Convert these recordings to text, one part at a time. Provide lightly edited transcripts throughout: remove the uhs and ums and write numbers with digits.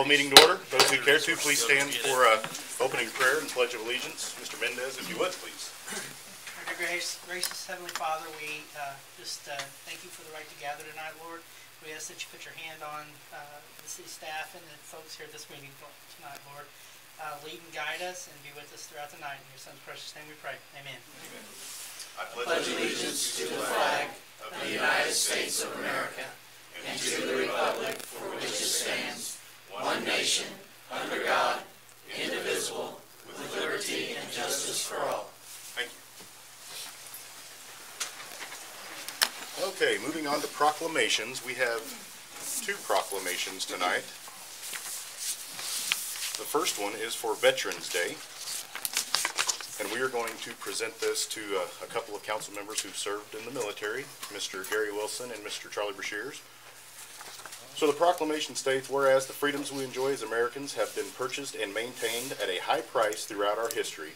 meeting to order. Those who care to, please stand for opening prayer and pledge of allegiance. Mr. Mendez, if you would, please. Our gracious Heavenly Father, we just thank you for the right to gather tonight, Lord. We ask that you put your hand on the city staff and the folks here at this meeting tonight, Lord. Lead and guide us and be with us throughout the night. In your Son's precious name we pray. Amen. Amen. I pledge allegiance to the flag of the United States of America and to the republic for which it stands, one nation, under God, indivisible, with liberty and justice for all. Thank you. Okay, moving on to proclamations. We have two proclamations tonight. The first one is for Veterans Day, and we are going to present this to a couple of council members who served in the military, Mr. Gary Wilson and Mr. Charlie Brashears. So the proclamation states, whereas the freedoms we enjoy as Americans have been purchased and maintained at a high price throughout our history,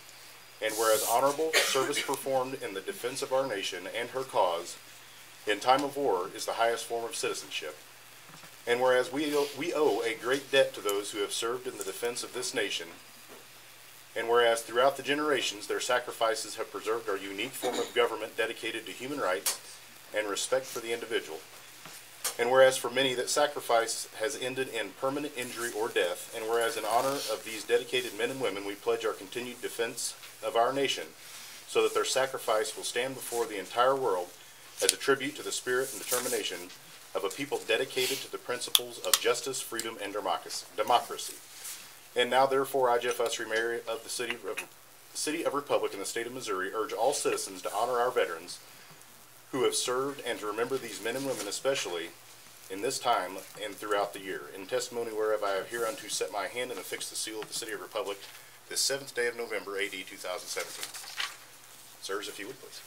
and whereas honorable service performed in the defense of our nation and her cause in time of war is the highest form of citizenship, and whereas we owe a great debt to those who have served in the defense of this nation, and whereas throughout the generations their sacrifices have preserved our unique form of government dedicated to human rights and respect for the individual, and whereas for many that sacrifice has ended in permanent injury or death, and whereas in honor of these dedicated men and women we pledge our continued defense of our nation so that their sacrifice will stand before the entire world as a tribute to the spirit and determination of a people dedicated to the principles of justice, freedom, and democracy. And now, therefore, I, Jeff Usry, Mayor of the City of Republic in the state of Missouri, urge all citizens to honor our veterans who have served and to remember these men and women especially in this time and throughout the year. In testimony whereof I have hereunto set my hand and affixed the seal of the City of Republic this 7th day of November, AD 2017. Sirs, if you would, please.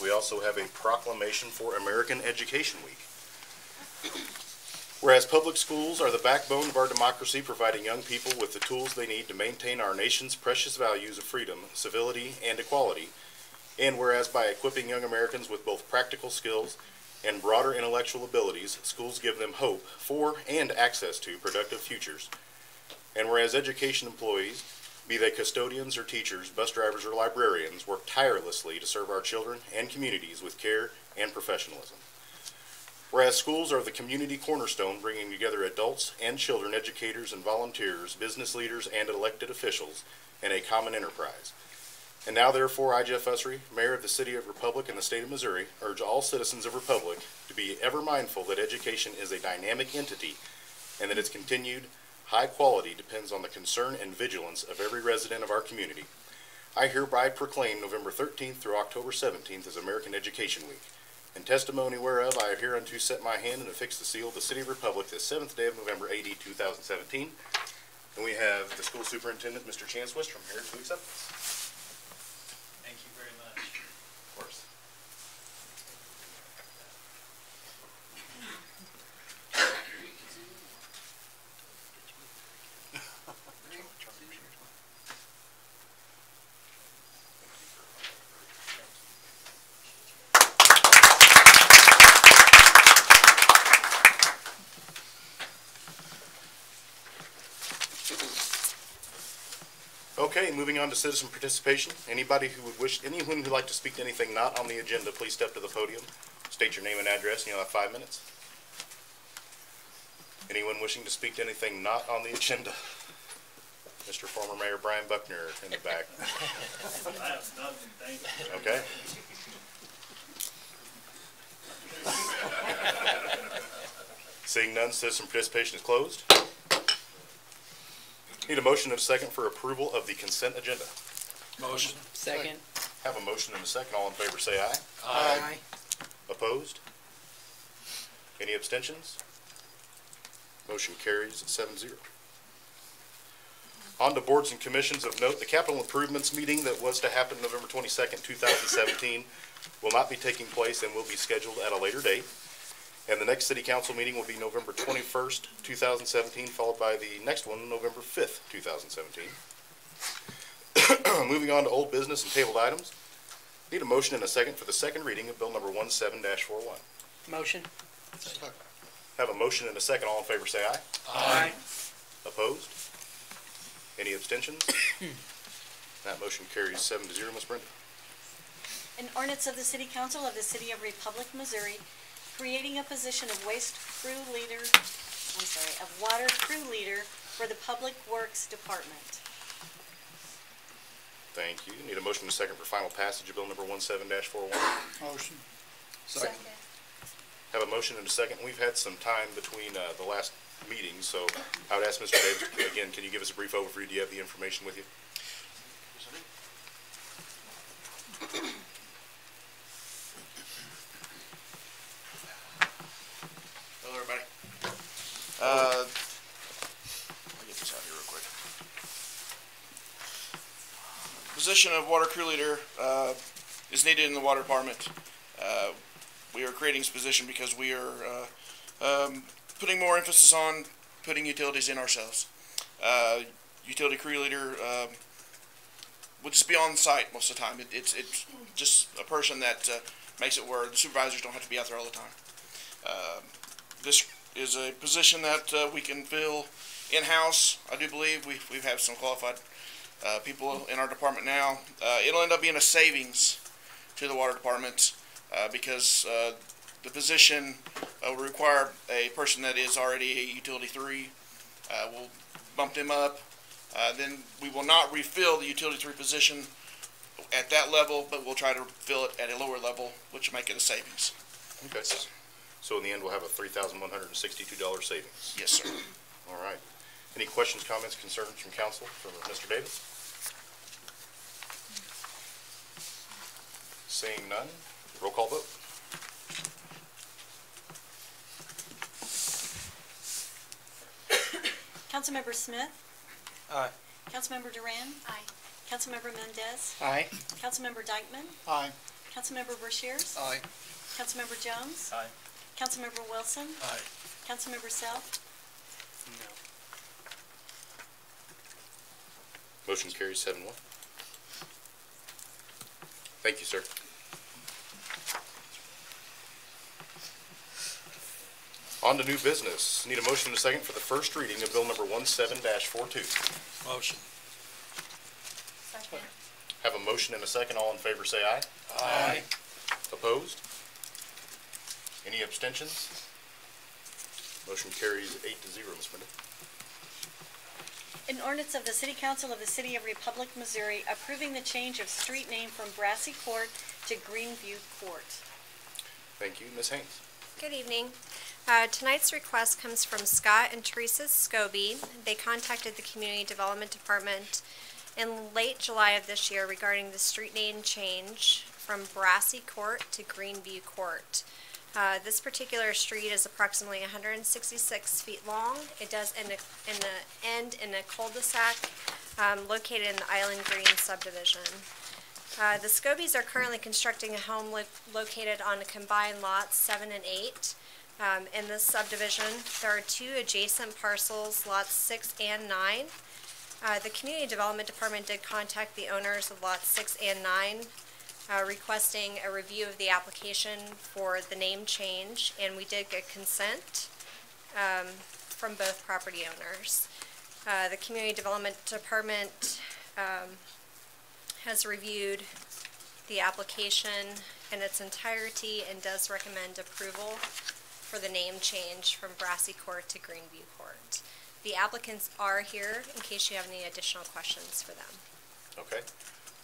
We also have a proclamation for American Education Week. Whereas public schools are the backbone of our democracy, providing young people with the tools they need to maintain our nation's precious values of freedom, civility, and equality, and whereas by equipping young Americans with both practical skills and broader intellectual abilities, schools give them hope for and access to productive futures, and whereas education employees, be they custodians or teachers, bus drivers or librarians, work tirelessly to serve our children and communities with care and professionalism. Whereas schools are the community cornerstone, bringing together adults and children, educators and volunteers, business leaders and elected officials in a common enterprise. And now, therefore, I, Jeff Usry, Mayor of the City of Republic in the state of Missouri, urge all citizens of Republic to be ever mindful that education is a dynamic entity and that its continued high quality depends on the concern and vigilance of every resident of our community. I hereby proclaim November 13th through October 17th as American Education Week. In testimony whereof, I have hereunto set my hand and affixed the seal of the City of Republic this 7th day of November, AD 2017. And we have the school superintendent, Mr. Chance Wistrom, here to accept this. Thank you very much. Of course. Okay, moving on to citizen participation. Anyone who'd like to speak to anything not on the agenda, please step to the podium. State your name and address, and you'll have 5 minutes. Anyone wishing to speak to anything not on the agenda? Mr. Former Mayor Brian Buckner in the back. I have nothing, thank you. Okay. Seeing none, citizen participation is closed. Need a motion and a second for approval of the consent agenda. Motion. Second. Have a motion and a second. All in favor say aye. Aye. Opposed? Any abstentions? Motion carries 7-0. On to boards and commissions of note, the capital improvements meeting that was to happen November 22nd, 2017 will not be taking place and will be scheduled at a later date. And the next city council meeting will be November 21st, 2017, followed by the next one, November 5th, 2017. Moving on to old business and tabled items. Need a motion and a second for the second reading of bill number 17-41. Motion. Have a motion and a second. All in favor say aye. Aye. Opposed? Any abstentions? That motion carries 7-0. Ms. Brenda. An ordinance of the City Council of the City of Republic, Missouri, creating a position of water crew leader for the Public Works Department. Thank you. Need a motion and a second for final passage of bill number 17-41. Motion. Second. Have a motion and a second. We've had some time between the last meetings, so I would ask Mr. Davis, again, can you give us a brief overview? Do you have the information with you? Hello, everybody. I'll get this out here real quick. Position of water crew leader is needed in the water department. We are creating this position because we are putting more emphasis on putting utilities in ourselves. Utility crew leader will just be on site most of the time. It's just a person that makes it where the supervisors don't have to be out there all the time. This is a position that we can fill in-house. I do believe we have some qualified people in our department now. It'll end up being a savings to the water department because the position will require a person that is already a Utility 3. We'll bump them up. Then we will not refill the Utility 3 position at that level, but we'll try to fill it at a lower level, which will make it a savings. Okay. So in the end, we'll have a $3,162 savings. Yes, sir. All right. Any questions, comments, concerns from council for Mr. Davis? Seeing none, roll call vote. Councilmember Smith? Aye. Councilmember Duran? Aye. Councilmember Mendez? Aye. Councilmember Dykeman? Aye. Councilmember Brashears? Aye. Councilmember Jones? Aye. Councilmember Wilson? Aye. Councilmember Self? Motion carries 7-1. Thank you, sir. On to new business. Need a motion and a second for the first reading of bill number 17-42. Motion. Second. Have a motion and a second. All in favor say aye. Aye. Opposed? Any abstentions? Motion carries 8-0, Ms. Brenda. An ordinance of the City Council of the City of Republic, Missouri, approving the change of street name from Brassy Court to Greenview Court. Thank you. Ms. Haynes. Good evening. Tonight's request comes from Scott and Teresa Scobie. They contacted the Community Development Department in late July of this year regarding the street name change from Brassy Court to Greenview Court. This particular street is approximately 166 feet long. It does end in a cul-de-sac located in the Island Green subdivision. The Scobies are currently constructing a home located on a combined lots 7 and 8. In this subdivision, there are 2 adjacent parcels, lots 6 and 9. The Community Development Department did contact the owners of lots 6 and 9, requesting a review of the application for the name change, and we did get consent from both property owners. The Community Development Department has reviewed the application in its entirety and does recommend approval for the name change from Brassy Court to Greenview Court. The applicants are here in case you have any additional questions for them. Okay.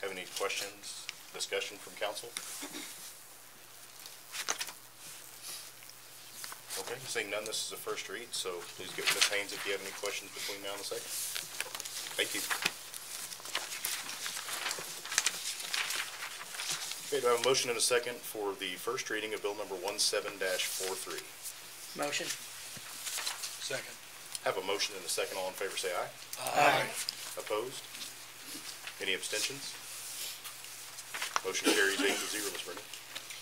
Have any questions, discussion from council? Okay, seeing none, this is a first read, so please get Ms. Haynes if you have any questions between now and the second. Thank you. Okay, do I have a motion and a second for the first reading of bill number 17-43? Motion. Second. Have a motion and a second. All in favor say aye. Aye. Opposed? Any abstentions? Motion carries 8-0, Ms. Brennan.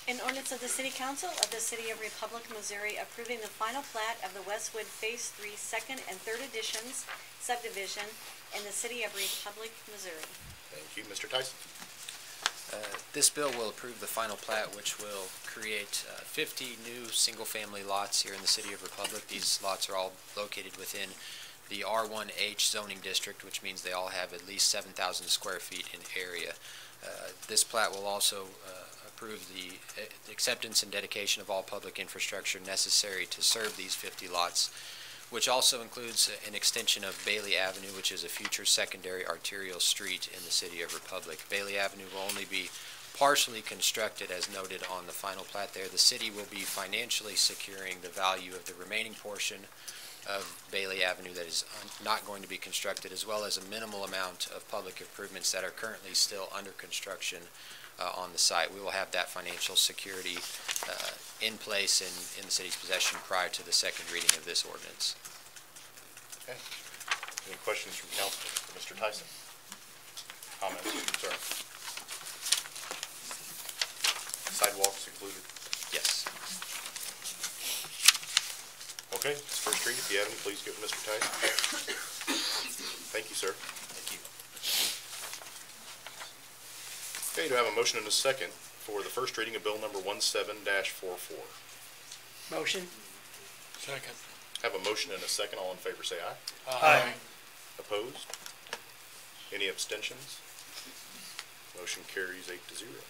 An ordinance of the City Council of the City of Republic, Missouri, approving the final plat of the Westwood Phase 3 Second and Third Editions subdivision in the City of Republic, Missouri. Thank you. Mr. Tyson. This bill will approve the final plat, which will create 50 new single-family lots here in the City of Republic. These lots are all located within the R1H zoning district, which means they all have at least 7,000 square feet in area. This plat will also approve the acceptance and dedication of all public infrastructure necessary to serve these 50 lots, which also includes an extension of Bailey Avenue, which is a future secondary arterial street in the City of Republic. Bailey Avenue will only be partially constructed, as noted on the final plat there. The city will be financially securing the value of the remaining portion of Bailey Avenue that is not going to be constructed, as well as a minimal amount of public improvements that are currently still under construction on the site. We will have that financial security in place in the city's possession prior to the second reading of this ordinance. Okay. Any questions from council for Mr. Tyson? Comments or concerns? Sidewalks included? Yes. Okay, it's first read. If you have any, please give Mr. Tyson. Thank you, sir. Thank you. Okay, do I have a motion and a second for the first reading of bill number 17-44? Motion. Second. Have a motion and a second. All in favor say aye. Aye. Opposed? Any abstentions? Motion carries 8-0.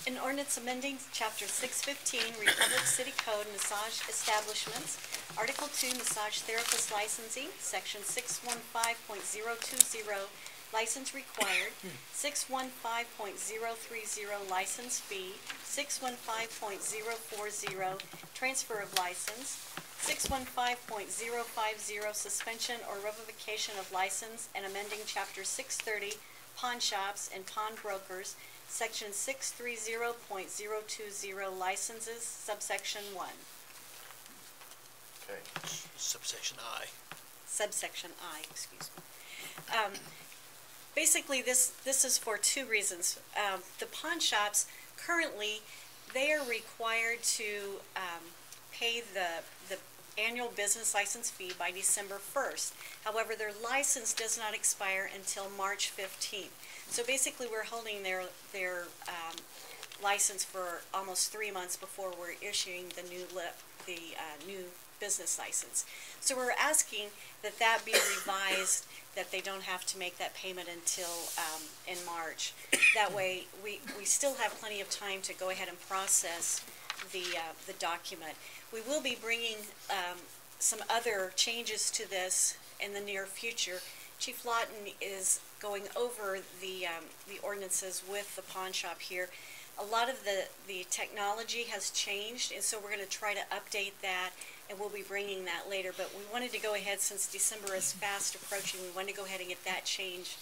An ordinance amending Chapter 615 Republic City Code Massage Establishments, Article 2 Massage Therapist Licensing, Section 615.020 License Required, 615.030 License Fee, 615.040 Transfer of License, 615.050 Suspension or Revocation of License, and amending Chapter 630 Pawn Shops and Pawn Brokers, Section 630.020 Licenses, subsection 1. Okay. Subsection I. Subsection I, excuse me. Basically, this is for two reasons. The pawn shops, currently, they are required to pay the annual business license fee by December 1st. However, their license does not expire until March 15th. So basically, we're holding their license for almost 3 months before we're issuing the new business license. So we're asking that that be revised, that they don't have to make that payment until in March. That way, we still have plenty of time to go ahead and process the document. We will be bringing some other changes to this in the near future. Chief Lawton is going over the ordinances with the pawn shop here. A lot of the technology has changed, and so we're going to try to update that, and we'll be bringing that later. But we wanted to go ahead, since December is fast approaching, we wanted to go ahead and get that change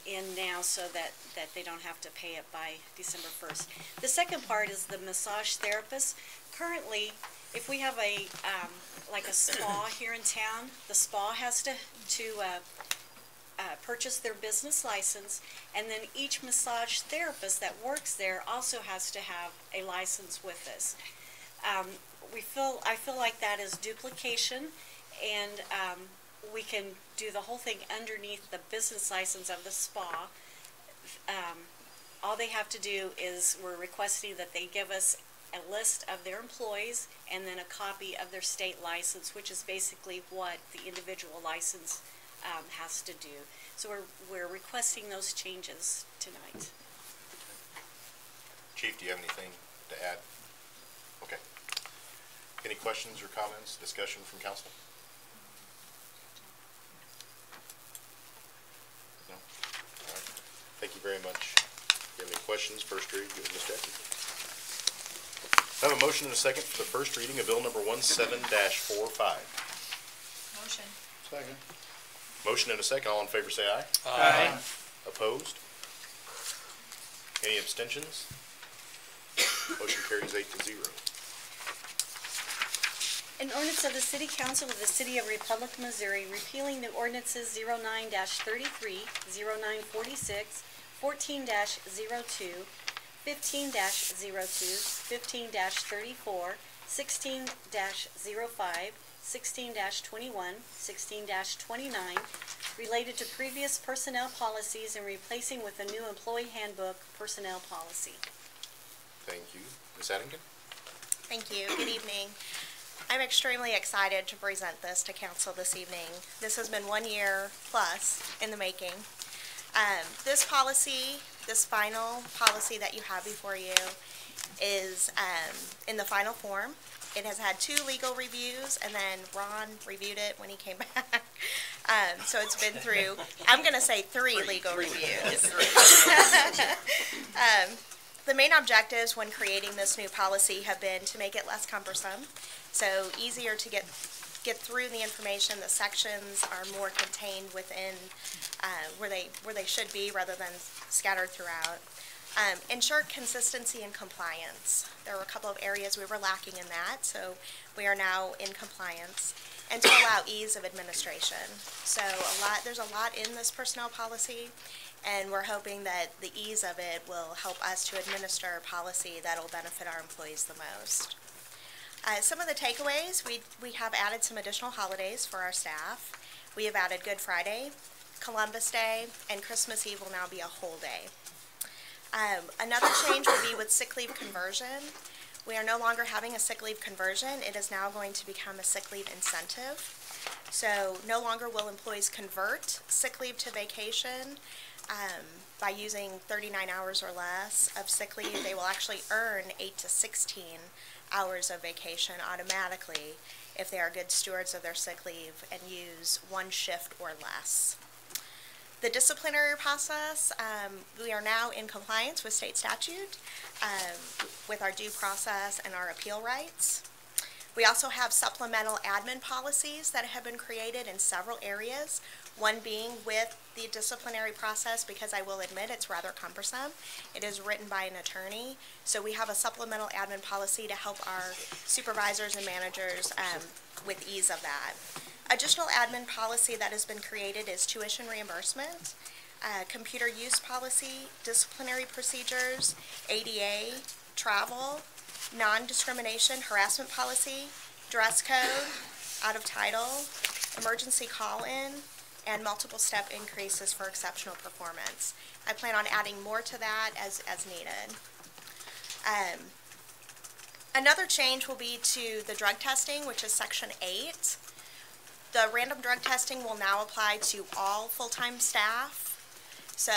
in now so that they don't have to pay it by December 1st. The second part is the massage therapist. Currently, if we have like a spa here in town, the spa has to purchase their business license, and then each massage therapist that works there also has to have a license with us. I feel like that is duplication, and we can do the whole thing underneath the business license of the spa. All they have to do is, we're requesting that they give us a list of their employees and then a copy of their state license, which is basically what the individual license has to do. So we're requesting those changes tonight. Chief, do you have anything to add? Okay. Any questions or comments, discussion from council? No? All right. Thank you very much. If you have any questions, first read, give it to Ms. Jackie. I have a motion and a second for the first reading of bill number 17-45. Motion. Second. Motion and a second. All in favor say aye. Aye. Opposed? Any abstentions? Motion carries 8-0. An ordinance of the City Council of the City of Republic, Missouri, repealing the ordinances 09-33, 09-46, 14-02, 15-02, 15-34, 16-05, 16-21, 16-29, related to previous personnel policies and replacing with a new employee handbook personnel policy. Thank you. Ms. Addington? Thank you. Good evening. I'm extremely excited to present this to council this evening. This has been 1 year plus in the making. This policy, this final policy that you have before you is in the final form. It has had 2 legal reviews, and then Ron reviewed it when he came back. So it's been through, I'm going to say 3 legal reviews. The main objectives when creating this new policy have been to make it less cumbersome, so easier to get through the information. The sections are more contained within where they should be rather than scattered throughout. Ensure consistency and compliance. There were a couple of areas we were lacking in that, so we are now in compliance. And to allow ease of administration. So there's a lot in this personnel policy, and we're hoping that the ease of it will help us to administer a policy that will benefit our employees the most. Some of the takeaways, we have added some additional holidays for our staff. We have added Good Friday, Columbus Day, and Christmas Eve will now be a whole day. Another change will be with sick leave conversion. We are no longer having a sick leave conversion. It is now going to become a sick leave incentive. So no longer will employees convert sick leave to vacation by using 39 hours or less of sick leave. They will actually earn 8 to 16 hours of vacation automatically if they are good stewards of their sick leave and use 1 shift or less. The disciplinary process, we are now in compliance with state statute with our due process and our appeal rights. We also have supplemental admin policies that have been created in several areas, one being with the disciplinary process, because I will admit it's rather cumbersome. It is written by an attorney, so we have a supplemental admin policy to help our supervisors and managers with ease of that. Additional admin policy that has been created is tuition reimbursement, computer use policy, disciplinary procedures, ADA, travel, non-discrimination harassment policy, dress code, out of title, emergency call-in, and multiple step increases for exceptional performance. I plan on adding more to that as needed. Another change will be to the drug testing, which is Section 8. The random drug testing will now apply to all full-time staff. So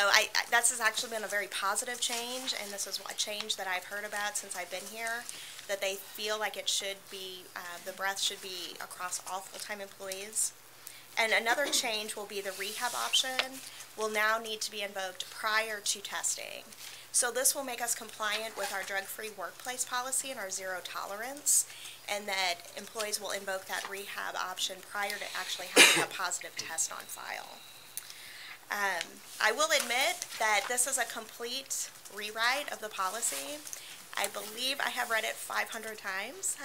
this has actually been a very positive change, and this is a change that I've heard about since I've been here, that they feel like it should be, the breath should be across all full-time employees. And another change will be the rehab option will now need to be invoked prior to testing. So this will make us compliant with our drug-free workplace policy and our zero tolerance, and that employees will invoke that rehab option prior to actually having a positive test on file. I will admit that this is a complete rewrite of the policy. I believe I have read it 500 times.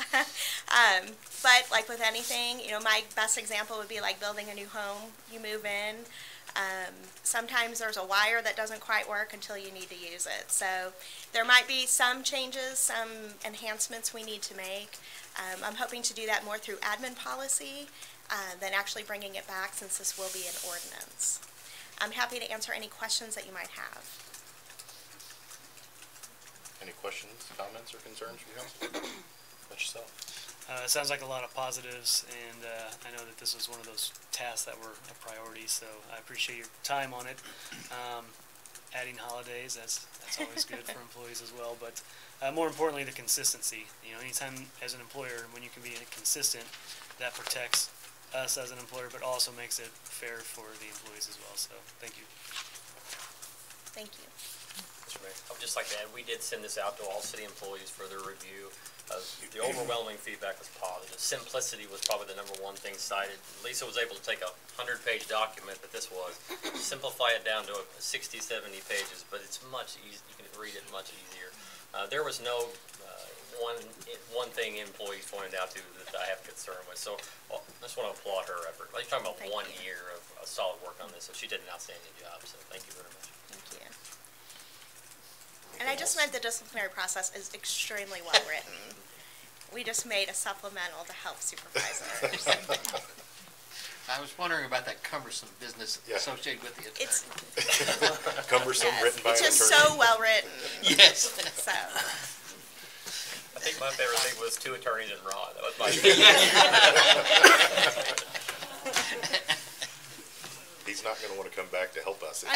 But like with anything, you know, my best example would be like building a new home. You move in. Sometimes there's a wire that doesn't quite work until you need to use it. So there might be some changes, some enhancements we need to make. I'm hoping to do that more through admin policy than actually bringing it back, since this will be an ordinance. I'm happy to answer any questions that you might have. Any questions, comments, or concerns from council? About yourself. It sounds like a lot of positives, and I know that this was one of those tasks that were a priority, so I appreciate your time on it. Adding holidays, that's always good for employees as well, but more importantly, the consistency. You know, anytime as an employer, when you can be consistent, that protects us as an employer, but also makes it fair for the employees as well, so thank you. Thank you. Mr. Mayor, I would just like to add, we did send this out to all city employees for their review. The overwhelming feedback was positive. Simplicity was probably the #1 thing cited. Lisa was able to take a 100-page document that this was, simplify it down to 60, 70 pages, but it's much easier. You can read it much easier. There was no one thing employees pointed out to that I have concern with. So I just want to applaud her effort. Like, you're talking about 1 year of solid work on this, so she did an outstanding job. So thank you very much. Thank you. And I just meant the disciplinary process is extremely well written. We just made a supplemental to help supervisors. I was wondering about that cumbersome business associated with the attorney. It's Cumbersome, written by an it's attorney. just so well written. Yes. So. I think my favorite thing was 2 attorneys and Ron. That was my He's not going to want to come back to help us. I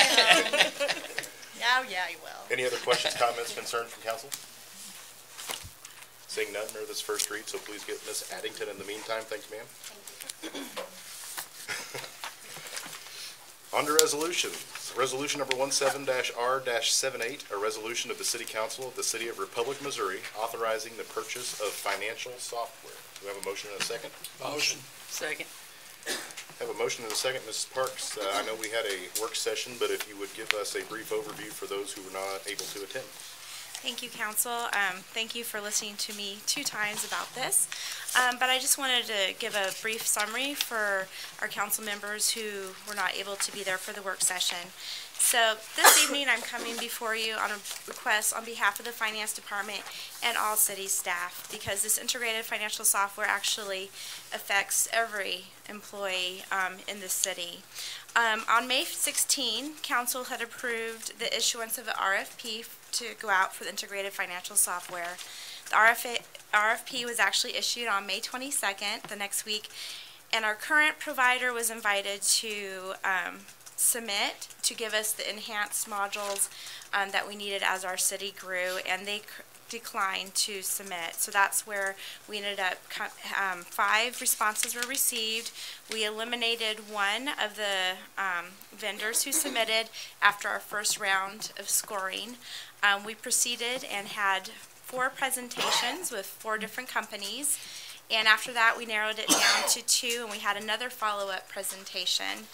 know. Yeah, he will. Any other questions, comments, concerns from council? Seeing none, there this first read, so please get Ms. Addington in the meantime. Thanks, ma'am. Under resolutions, resolution number 17-R-78, a resolution of the City Council of the City of Republic, Missouri, authorizing the purchase of financial software. Do we have a motion and a second? Motion. Second. Have a motion and a second. Mrs. Parks, I know we had a work session, but if you would give us a brief overview for those who were not able to attend. Thank you, Council. Thank you for listening to me 2 times about this. But I just wanted to give a brief summary for our council members who were not able to be there for the work session. So this evening, I'm coming before you on a request on behalf of the Finance Department and all city staff, because this integrated financial software actually affects every employee in the city. On May 16, Council had approved the issuance of an RFP to go out for the integrated financial software. The RFP was actually issued on May 22nd, the next week, and our current provider was invited to submit to give us the enhanced modules that we needed as our city grew, and they declined to submit. So that's where we ended up, 5 responses were received. We eliminated one of the vendors who submitted after our first round of scoring. We proceeded and had 4 presentations with 4 different companies, and after that we narrowed it down to 2, and we had another follow-up presentation.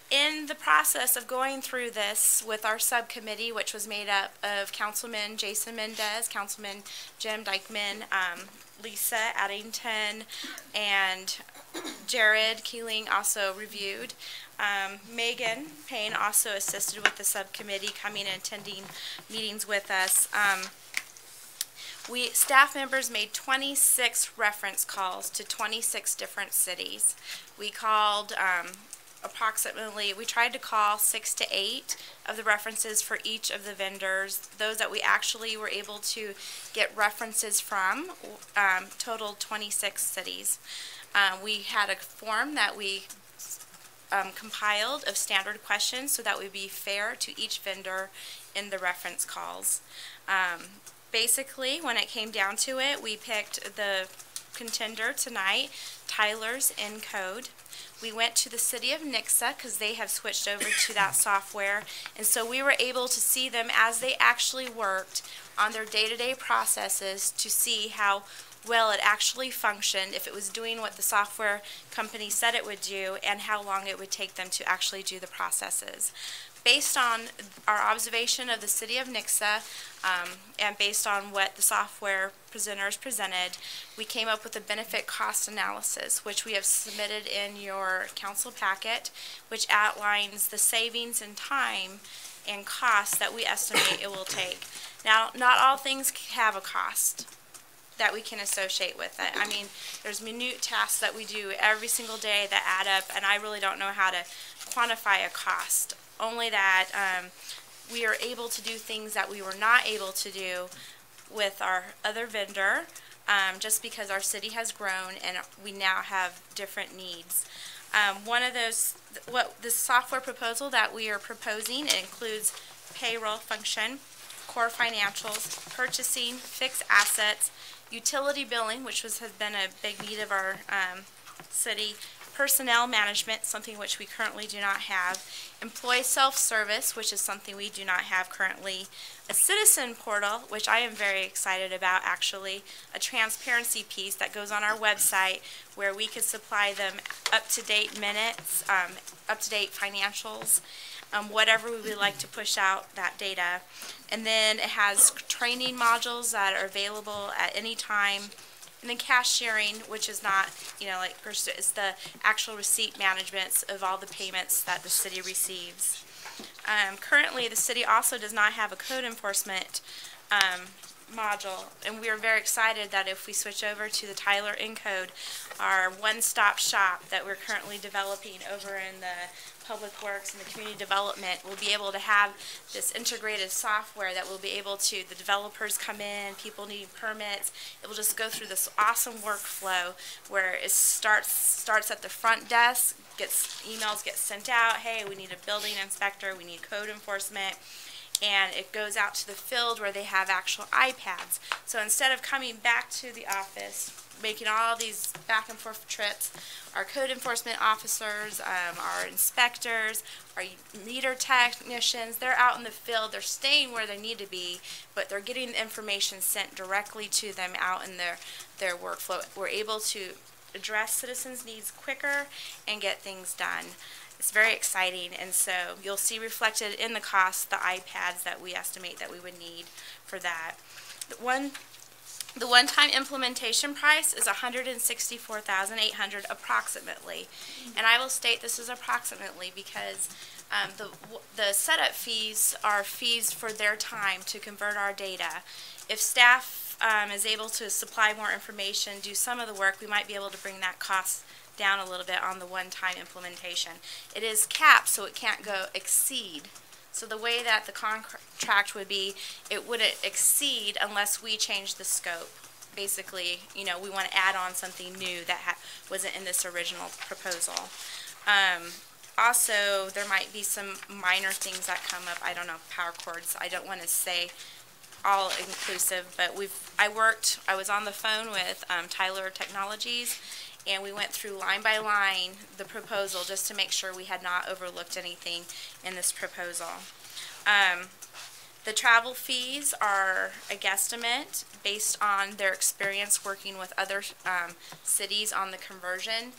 In the process of going through this with our subcommittee, which was made up of Councilman Jason Mendez, Councilman Jim Dykeman, Lisa Addington, and Jared Keeling also reviewed. Megan Payne also assisted with the subcommittee, coming and attending meetings with us. Staff members made 26 reference calls to 26 different cities. We called we tried to call 6 to 8 of the references for each of the vendors. Those that we actually were able to get references from totaled 26 cities. We had a form that we compiled of standard questions so that would be fair to each vendor in the reference calls. Basically, when it came down to it, we picked the contender tonight, Tyler's Encode. We went to the city of Nixa because they have switched over to that software, and so we were able to see them as they actually worked on their day-to-day processes to see how well it actually functioned, if it was doing what the software company said it would do, and how long it would take them to actually do the processes. Based on our observation of the city of Nixa, and based on what the software presenters presented, we came up with a benefit cost analysis, which we have submitted in your council packet, which outlines the savings in time and cost that we estimate it will take. Now, not all things have a cost that we can associate with it. I mean, there's minute tasks that we do every single day that add up, and I really don't know how to quantify a cost. Only that we are able to do things that we were not able to do with our other vendor, just because our city has grown and we now have different needs. One of those, the software proposal that we are proposing, it includes payroll function, core financials, purchasing, fixed assets, utility billing, which has been a big need of our city, personnel management, something which we currently do not have, employee self-service, which is something we do not have currently, a citizen portal, which I am very excited about actually, a transparency piece that goes on our website where we could supply them up-to-date minutes, up-to-date financials, whatever we would like to push out that data. And then it has training modules that are available at any time. And then cash sharing, which is not, like, it's the actual receipt management of all the payments that the city receives. Currently, the city also does not have a code enforcement module, and we are very excited that if we switch over to the Tyler Encode, our one-stop shop that we're currently developing over in the Public Works and the Community Development, we'll be able to have this integrated software that will be able to, the developers come in, people needing permits, it will just go through this awesome workflow where it starts at the front desk, emails get sent out, hey, we need a building inspector, we need code enforcement, and it goes out to the field where they have actual iPads. So instead of coming back to the office, making all these back and forth trips, our code enforcement officers, our inspectors, our meter technicians, they're out in the field, they're staying where they need to be, but they're getting the information sent directly to them out in their workflow. We're able to address citizens' needs quicker and get things done. It's very exciting, and so you'll see reflected in the cost the iPads that we estimate that we would need for that. The one-time implementation price is $164,800 approximately, and I will state this is approximately because the setup fees are fees for their time to convert our data. If staff is able to supply more information, do some of the work, we might be able to bring that cost down a little bit on the one-time implementation. It is capped, so it can't exceed. So the way that the contract would be, it wouldn't exceed unless we change the scope. Basically, we want to add on something new that wasn't in this original proposal. Also, there might be some minor things that come up. I don't know, power cords. I don't want to say all inclusive, but I was on the phone with Tyler Technologies, and we went through line by line the proposal just to make sure we had not overlooked anything in this proposal. The travel fees are a guesstimate based on their experience working with other cities on the conversion.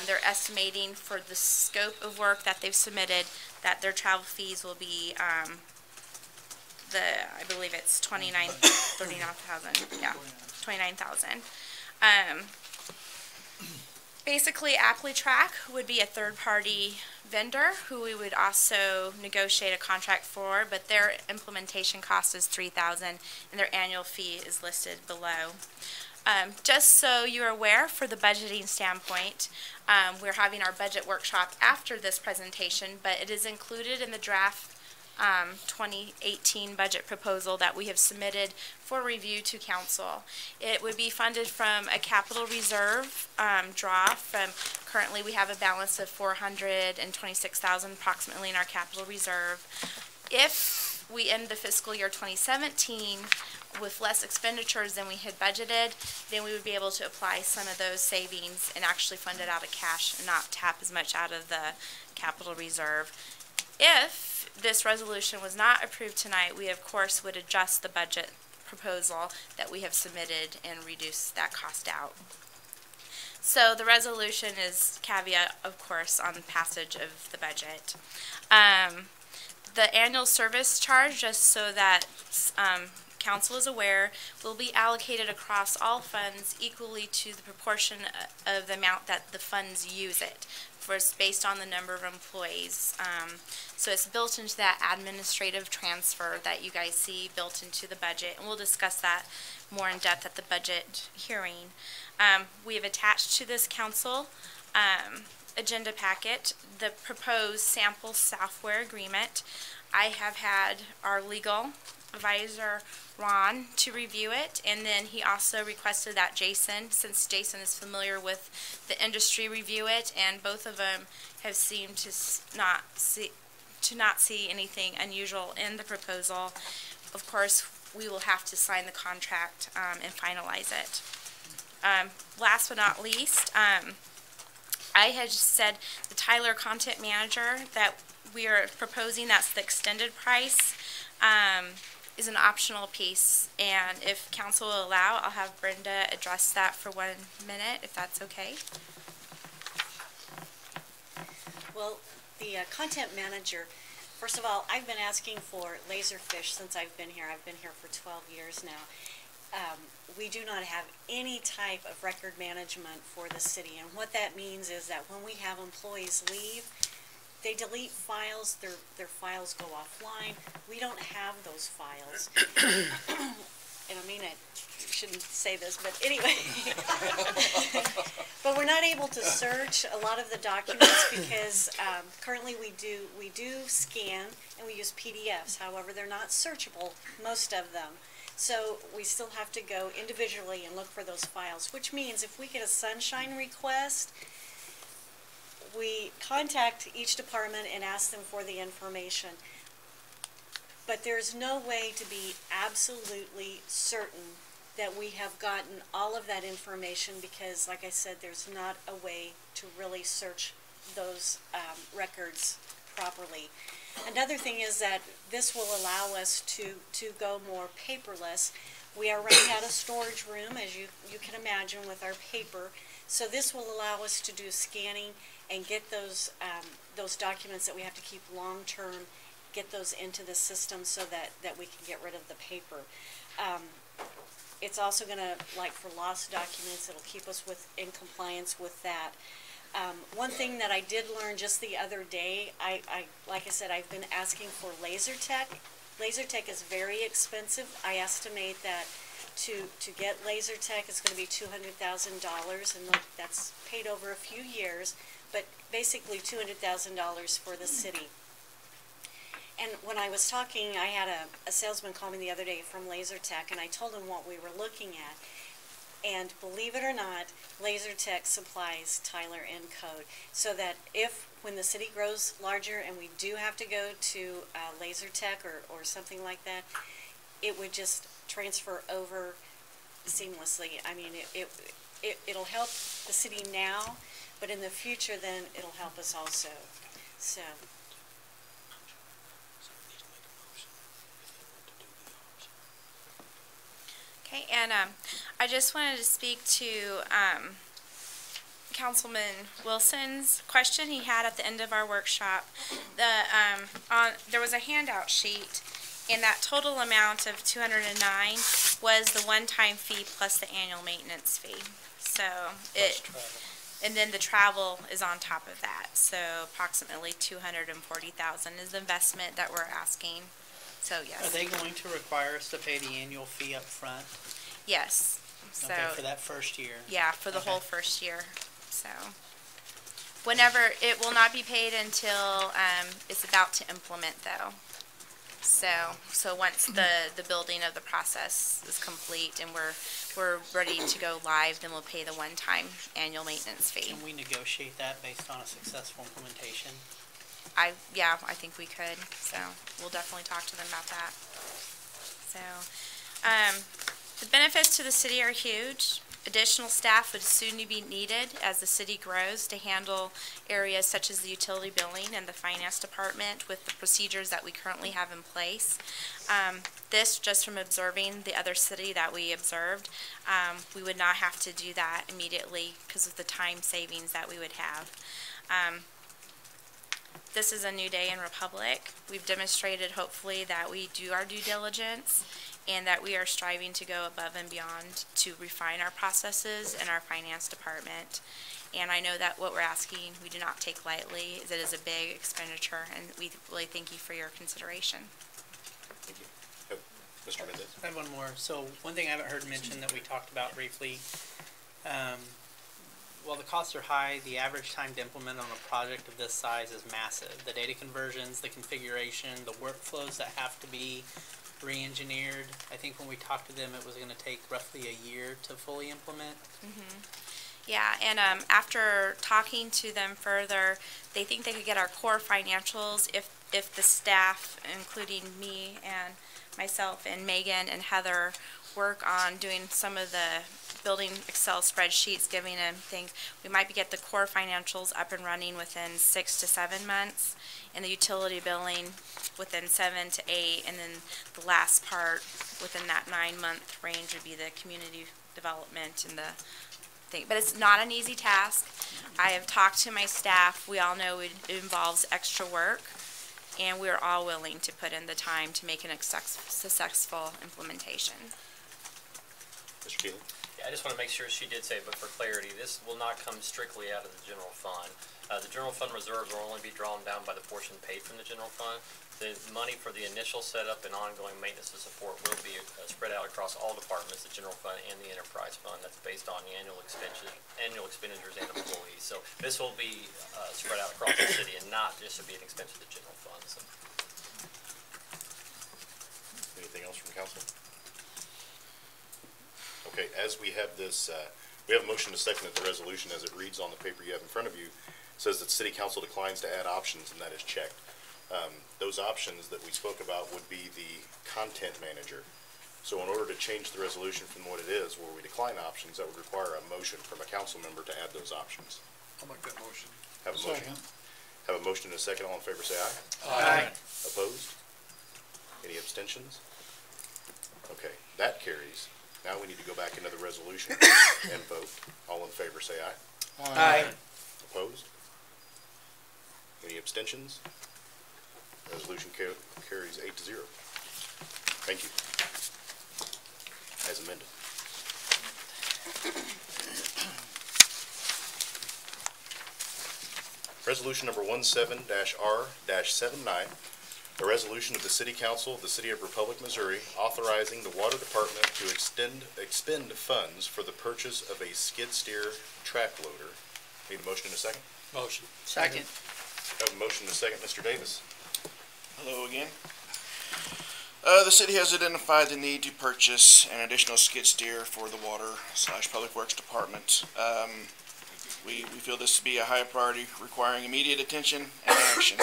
They're estimating for the scope of work that they've submitted that their travel fees will be I believe it's $29,000. Yeah, $29,000. Basically, Appletrack would be a third-party vendor who we would also negotiate a contract for, but their implementation cost is $3,000, and their annual fee is listed below. Just so you're aware, for the budgeting standpoint, we're having our budget workshop after this presentation, but it is included in the draft 2018 budget proposal that we have submitted for review to council. It would be funded from a capital reserve draw. Currently we have a balance of $426,000 approximately in our capital reserve. If we end the fiscal year 2017 with less expenditures than we had budgeted, then we would be able to apply some of those savings and actually fund it out of cash and not tap as much out of the capital reserve. If this resolution was not approved tonight, we of course would adjust the budget proposal that we have submitted and reduce that cost out. So the resolution is caveat, of course, on passage of the budget. The annual service charge, just so that council is aware, will be allocated across all funds equally to the proportion of the amount that the funds use it. It's based on the number of employees. So it's built into that administrative transfer that you guys see built into the budget, and we'll discuss that more in depth at the budget hearing. We have attached to this council agenda packet the proposed sample software agreement. I have had our legal advisor Ron to review it, and then he also requested that Jason, since Jason is familiar with the industry, review it, and both of them have seemed to not see anything unusual in the proposal. Of course, we will have to sign the contract and finalize it. Last but not least, I had said the Tyler Content Manager that we are proposing, that's the extended price, is an optional piece. And if council will allow, I'll have Brenda address that for 1 minute, if that's okay. Well, the content manager, first of all, I've been asking for Laserfish since I've been here. I've been here for 12 years now. We do not have any type of record management for the city, and what that means is that when we have employees leave, they delete files, their files go offline. We don't have those files. And I mean, I shouldn't say this, but anyway. But we're not able to search a lot of the documents because currently we do scan and we use PDFs. However, they're not searchable, most of them. So we still have to go individually and look for those files, which means if we get a sunshine request, we contact each department and ask them for the information. But there's no way to be absolutely certain that we have gotten all of that information because, like I said, there's not a way to really search those records properly. Another thing is that this will allow us to go more paperless. We are running out of storage room, as you can imagine, with our paper. So this will allow us to do scanning and get those documents that we have to keep long-term, get those into the system so that we can get rid of the paper. It's also going to, like for lost documents, it'll keep us in compliance with that. One thing that I did learn just the other day, like I said, I've been asking for LaserTech. LaserTech is very expensive. I estimate that to get LaserTech is going to be $200,000, and that's paid over a few years, but basically $200,000 for the city. And when I was talking, I had a salesman call me the other day from LaserTech, and I told him what we were looking at. And believe it or not, LaserTech supplies Tyler Encode, so that when the city grows larger and we do have to go to LaserTech or something like that, it would just transfer over seamlessly. I mean, it'll help the city now, but in the future, then it'll help us also. So. Okay, and I just wanted to speak to Councilman Wilson's question he had at the end of our workshop. There was a handout sheet, and that total amount of $209 was the one-time fee plus the annual maintenance fee. So and then the travel is on top of that. So approximately $240,000 is the investment that we're asking. So yes. Are they going to require us to pay the annual fee up front? Yes. So okay, for that first year? Yeah, for the whole first year. So whenever, it will not be paid until it's about to implement though. So once the building of the process is complete and we're ready to go live, then we'll pay the one-time annual maintenance fee. Can we negotiate that based on a successful implementation? Yeah, I think we could, so we'll definitely talk to them about that. So, the benefits to the city are huge. Additional staff would soon be needed as the city grows to handle areas such as the utility billing and the finance department with the procedures that we currently have in place. This, just from observing the other city that we observed, we would not have to do that immediately because of the time savings that we would have. This is a new day in Republic. We've demonstrated, hopefully, that we do our due diligence and that we are striving to go above and beyond to refine our processes in our finance department. And I know that what we're asking, we do not take lightly. It is a big expenditure, and we really thank you for your consideration. Thank you. Mr. Mendez? I have one more. So one thing I haven't heard mentioned that we talked about briefly, while the costs are high, the average time to implement on a project of this size is massive. The data conversions, the configuration, the workflows that have to be re-engineered. I think when we talked to them, it was going to take roughly a year to fully implement. Mm-hmm. Yeah, and after talking to them further, they think they could get our core financials if the staff, including me and myself and Megan and Heather, work on doing some of the building Excel spreadsheets, giving them things. We might get the core financials up and running within 6 to 7 months, and the utility billing within 7 to 8, and then the last part within that 9-month range would be the community development and the thing. But it's not an easy task. I have talked to my staff. We all know it involves extra work, and we're all willing to put in the time to make an successful implementation. Mr. Keeling? Yeah, I just want to make sure she did say, but for clarity, this will not come strictly out of the general fund. The general fund reserves will only be drawn down by the portion paid from the general fund. The money for the initial setup and ongoing maintenance and support will be spread out across all departments, the general fund and the enterprise fund. That's based on the annual expenditures and employees. So this will be spread out across the city and not just to be an expense of the general fund. So. Anything else from council? Okay, as we have this, we have a motion to second that the resolution as it reads on the paper you have in front of you says that city council declines to add options, and that is checked. Those options that we spoke about would be the content manager. So in order to change the resolution from what it is, where we decline options, that would require a motion from a council member to add those options. I'll make that motion. Have a motion. Have a motion and a second. All in favor, say aye. Aye. Opposed? Any abstentions? Okay, that carries. Now we need to go back into the resolution and vote. All in favor, say aye. Aye. Opposed? Any abstentions? Resolution carries 8-0. Thank you. As amended. Resolution number 17-R-79, a resolution of the City Council of the City of Republic, Missouri, authorizing the Water Department to expend funds for the purchase of a skid steer track loader. Need a motion in a second? Motion. Second. Have a motion in a second. Mr. Davis. Hello again. The city has identified the need to purchase an additional skid steer for the Water/Public Works Department. We feel this to be a high priority requiring immediate attention and action.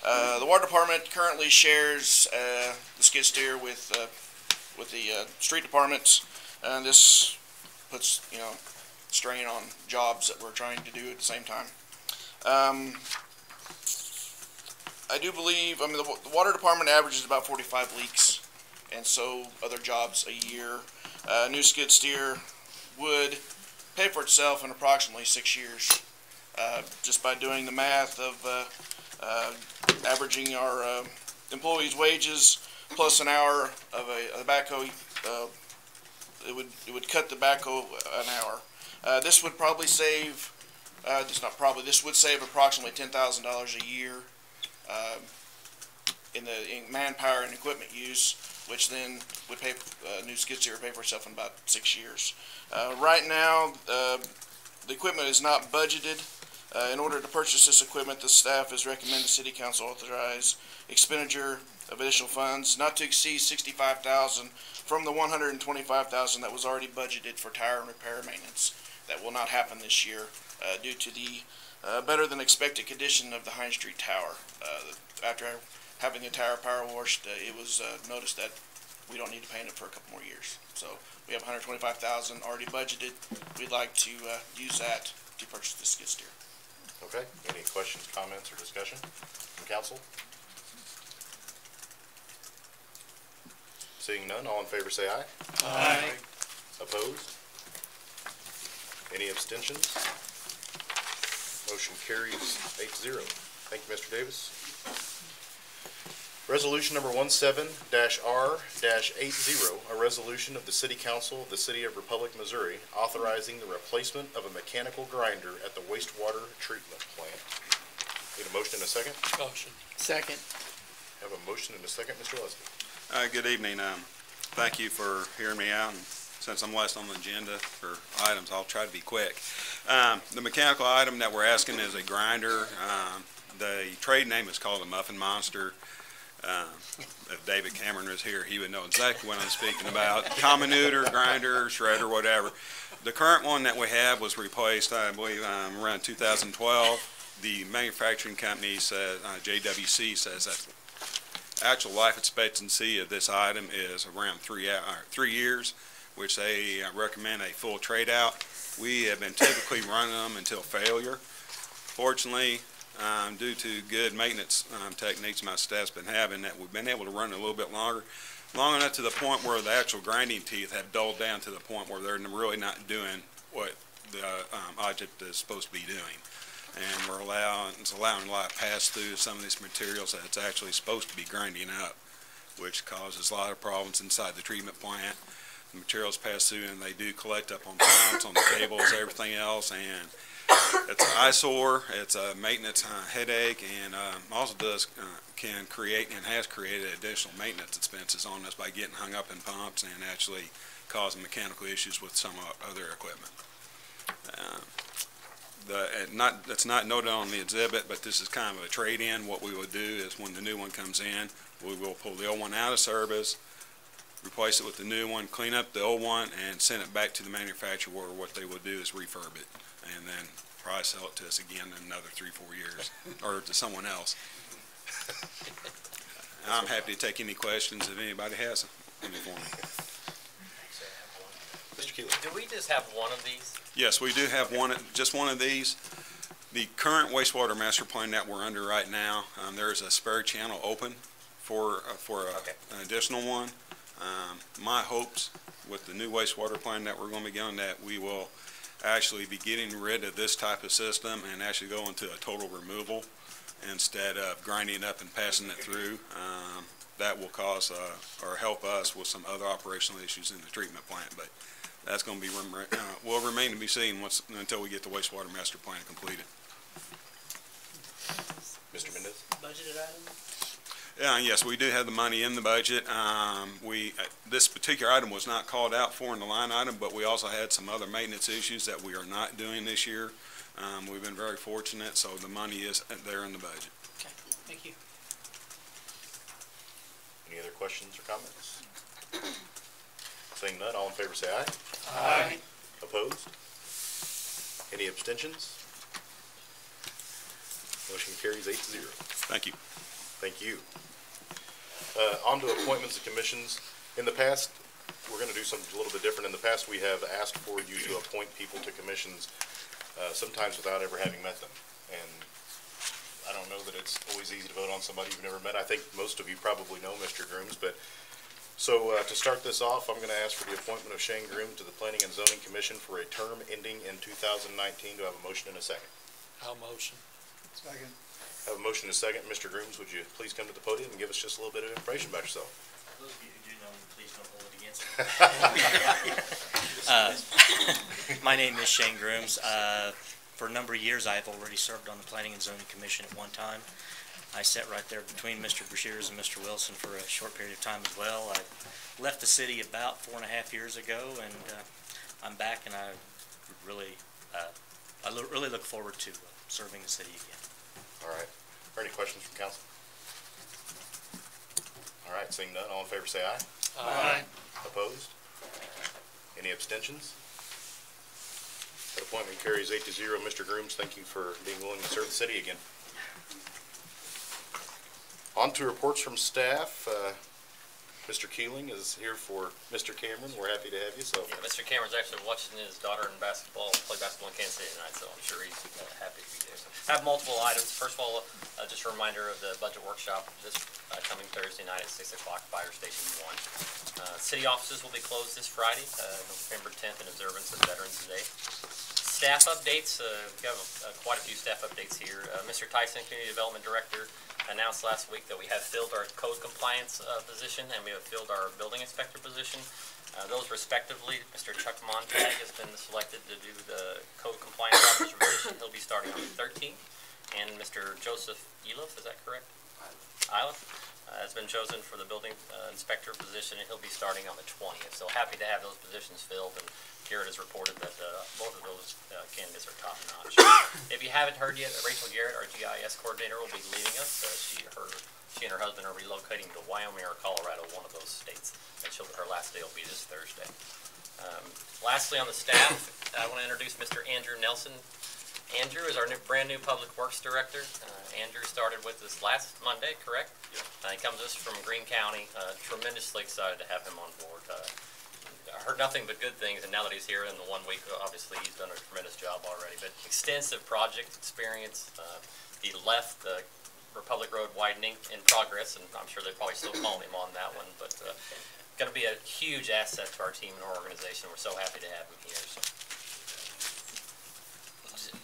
The Water Department currently shares the skid steer with the street departments, and this puts strain on jobs that we're trying to do at the same time. I do believe, the Water Department averages about 45 leaks, and so other jobs a year. A new skid steer would pay for itself in approximately 6 years, just by doing the math of averaging our employees' wages plus an hour of a backhoe. It would cut the backhoe an hour. This would probably save, this would save approximately $10,000 a year in manpower and equipment use, which then would pay new skid steer pay for itself in about 6 years. Right now, the equipment is not budgeted. In order to purchase this equipment, the staff has recommended City Council authorize expenditure of additional funds not to exceed $65,000 from the $125,000 that was already budgeted for tire and repair maintenance. That will not happen this year due to the better than expected condition of the Hines Street Tower. After having the tower power washed, it was noticed that we don't need to paint it for a couple more years. So we have $125,000 already budgeted. We'd like to use that to purchase the skid steer. Okay. Any questions, comments, or discussion from council? Seeing none, all in favor say aye. Aye. Opposed? Any abstentions? Motion carries 8-0. Thank you, Mr. Davis. Resolution number 17-R-80, a resolution of the City Council of the City of Republic, Missouri, authorizing the replacement of a mechanical grinder at the wastewater treatment plant. Need a motion in a second? Motion. Second. Have a motion in a second, Mr. Leslie. Good evening. Thank you for hearing me out. And since I'm last on the agenda for items, I'll try to be quick. The mechanical item that we're asking is a grinder. The trade name is called a Muffin Monster. If David Cameron was here, he would know exactly what I'm speaking about. Comminutor, grinder, shredder, whatever. The current one that we have was replaced, I believe, around 2012. The manufacturing company says, JWC says that actual life expectancy of this item is around 3 years. which they recommend a full trade out. We have been typically running them until failure. Fortunately, due to good maintenance techniques my staff's been having, that we've been able to run it a little bit longer, long enough to the point where the actual grinding teeth have dulled down to the point where they're really not doing what the object is supposed to be doing. And it's allowing a lot of pass through of some of these materials that it's actually supposed to be grinding up, which causes a lot of problems inside the treatment plant. The materials pass through and they do collect up on pumps, on the cables, everything else, and it's an eyesore, it's a maintenance headache, and also can create and has created additional maintenance expenses on us by getting hung up in pumps and actually causing mechanical issues with some other equipment. It's not noted on the exhibit, but this is kind of a trade-in. What we will do is when the new one comes in, we will pull the old one out of service, replace it with the new one, clean up the old one, and send it back to the manufacturer, where what they will do is refurb it and then probably sell it to us again in another 3-4 years, or to someone else. I'm happy to take any questions if anybody has any for me. Mr. Keeler. Do we just have one of these? Yes, we do have just one of these. The current wastewater master plan that we're under right now, there is a spare channel open for an additional one. My hopes with the new wastewater plan that we're going to be going, that we will actually be getting rid of this type of system and actually go into a total removal instead of grinding up and passing it through. That will cause or help us with some other operational issues in the treatment plant, but that's going to be will remain to be seen until we get the wastewater master plan completed. Mr. Mendez? Budgeted item? Yes, we do have the money in the budget. This particular item was not called out for in the line item, but we also had some other maintenance issues that we are not doing this year. We've been very fortunate, so the money is there in the budget. Okay, thank you. Any other questions or comments? Seeing none, all in favor say aye. Aye. Opposed? Any abstentions? Motion carries 8-0. Thank you. Thank you. On to appointments and commissions. In the past, we're going to do something a little bit different. In the past, we have asked for you to appoint people to commissions, sometimes without ever having met them. And I don't know that it's always easy to vote on somebody you've never met. I think most of you probably know Mr. Grooms, but so to start this off, I'm going to ask for the appointment of Shane Groom to the Planning and Zoning Commission for a term ending in 2019. Do I have a motion and a second? I'll motion. Second. I have a motion and a second. Mr. Grooms, would you please come to the podium and give us just a little bit of information about yourself? Those of you who do know me, please don't hold it against me. My name is Shane Grooms. For a number of years, I have already served on the Planning and Zoning Commission at one time. I sat right there between Mr. Brashears and Mr. Wilson for a short period of time as well. I left the city about 4.5 years ago, and I'm back, and I really look forward to serving the city again. All right. Are there any questions from council? All right, seeing none, all in favor say aye. Aye. Opposed? Any abstentions? That appointment carries 8-0. Mr. Grooms, thank you for being willing to serve the city again. On to reports from staff. Mr. Keeling is here for Mr. Cameron. We're happy to have you. So, yeah, Mr. Cameron's actually watching his daughter in play basketball in Kansas City tonight, so I'm sure he's happy to be there. So, I have multiple items. First of all, just a reminder of the budget workshop this coming Thursday night at 6 o'clock, Fire Station 1. City offices will be closed this Friday, November 10th, in observance of Veterans Day. Staff updates, we have quite a few staff updates here. Mr. Tyson, Community Development Director, announced last week that we have filled our code compliance position and we have filled our building inspector position. Those respectively, Mr. Chuck Montag has been selected to do the code compliance officer position. He'll be starting on the 13th. And Mr. Joseph Eliff, is that correct? Eliff has been chosen for the building inspector position, and he'll be starting on the 20th. So happy to have those positions filled, and Garrett has reported that both of those candidates are top-notch. If you haven't heard yet, Rachel Garrett, our GIS coordinator, will be leaving us. She and her husband are relocating to Wyoming or Colorado, one of those states, and her last day will be this Thursday. Lastly, on the staff, I want to introduce Mr. Andrew Nelson. Andrew is our brand new Public Works Director. Andrew started with us last Monday, correct? Yeah. He comes to us from Greene County. Tremendously excited to have him on board. I heard nothing but good things, and now that he's here in the 1 week, obviously he's done a tremendous job already. But extensive project experience. He left the Republic Road widening in progress, and I'm sure they're probably still calling him on that one. But going to be a huge asset to our team and our organization. We're so happy to have him here. So.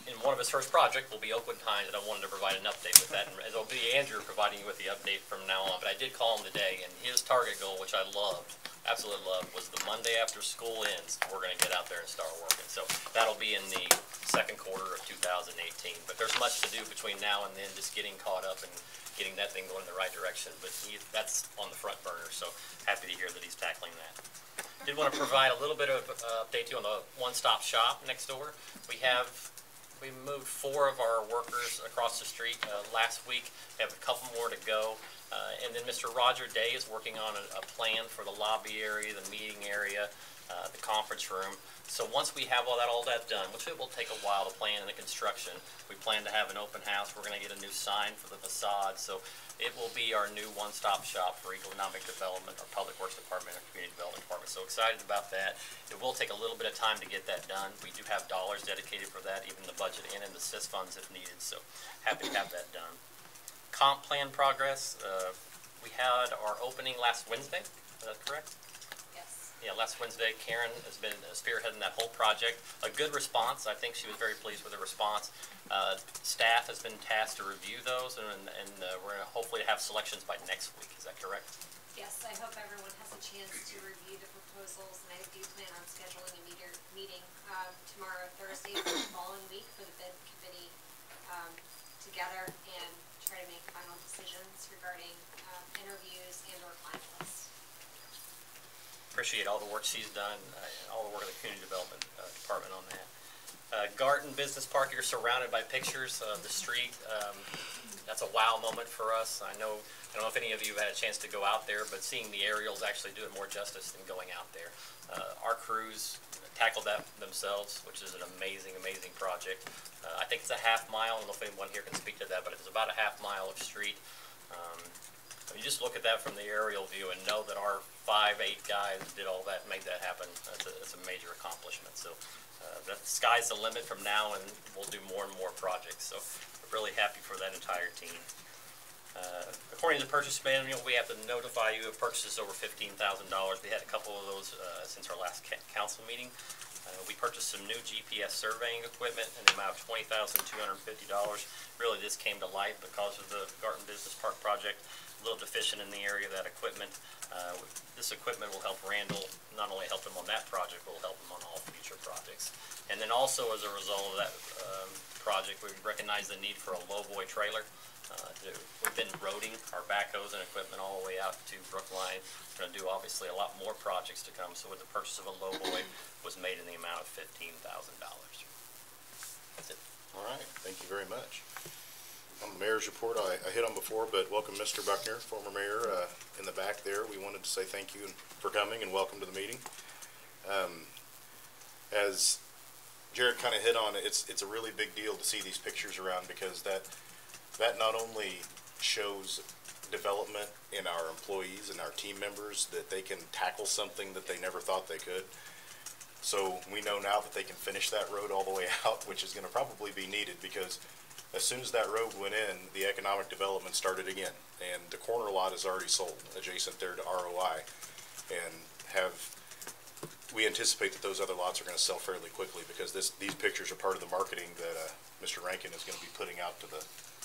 In one of his first projects will be Oakwood Pines, and I wanted to provide an update with that. And it'll be Andrew providing you with the update from now on. But I did call him today, and his target goal, which I loved, absolutely loved, was the Monday after school ends, we're going to get out there and start working. So that'll be in the second quarter of 2018. But there's much to do between now and then, just getting caught up and getting that thing going in the right direction. But that's on the front burner, so happy to hear that he's tackling that. Did want to provide a little bit of update to you on the one-stop shop next door. We moved 4 of our workers across the street last week. We have a couple more to go. And then Mr. Roger Day is working on a plan for the lobby area, the meeting area, the conference room. So once we have all that done, which it will take a while to plan in the construction, we plan to have an open house. We're going to get a new sign for the facade. So it will be our new one-stop shop for economic development, our public works department, our community development department. So excited about that. It will take a little bit of time to get that done. We do have dollars dedicated for that, even the budget and in the SIS funds if needed. So happy to have that done. Comp plan progress. We had our opening last Wednesday. Is that correct? Yeah, last Wednesday, Karen has been spearheading that whole project. A good response. I think she was very pleased with the response. Staff has been tasked to review those, and we're going to hopefully have selections by next week. Is that correct? Yes, I hope everyone has a chance to review the proposals, and I do plan on scheduling a meeting tomorrow, Thursday, for the following week for the bid committee together and try to make final decisions regarding interviews and or finalists. Appreciate all the work she's done, all the work of the community development department on that. Garden Business Park, you're surrounded by pictures of the street. That's a wow moment for us. I don't know if any of you have had a chance to go out there, but seeing the aerials actually do it more justice than going out there. Our crews tackled that themselves, which is an amazing, amazing project. I think it's a half mile. I don't know if anyone here can speak to that, but it's about a half mile of street. You just look at that from the aerial view and know that our 5-8 guys did all that, made that happen. That's a major accomplishment. So the sky's the limit from now, and we'll do more and more projects. So we're really happy for that entire team. According to the purchase manual, we have to notify you of purchases over $15,000. We had a couple of those since our last council meeting. We purchased some new GPS surveying equipment in the amount of $20,250. Really, this came to light because of the Garden Business Park project. A little deficient in the area of that equipment. This equipment will help Randall, not only help him on that project, but will help him on all future projects. And then also as a result of that project, we recognize the need for a lowboy trailer. We've been roading our backhoes and equipment all the way out to Brookline. We're going to do obviously a lot more projects to come, so with the purchase of a lowboy was made in the amount of $15,000. That's it. All right, thank you very much. On the mayor's report, I hit on before, but welcome Mr. Buckner, former mayor, in the back there. We wanted to say thank you for coming and welcome to the meeting. As Jared kind of hit on, it's a really big deal to see these pictures around, because that not only shows development in our employees and our team members, that they can tackle something that they never thought they could. So we know now that they can finish that road all the way out, which is going to probably be needed, because as soon as that road went in, the economic development started again. And the corner lot is already sold adjacent there to ROI. And we anticipate that those other lots are going to sell fairly quickly, because these pictures are part of the marketing that Mr. Rankin is going to be putting out to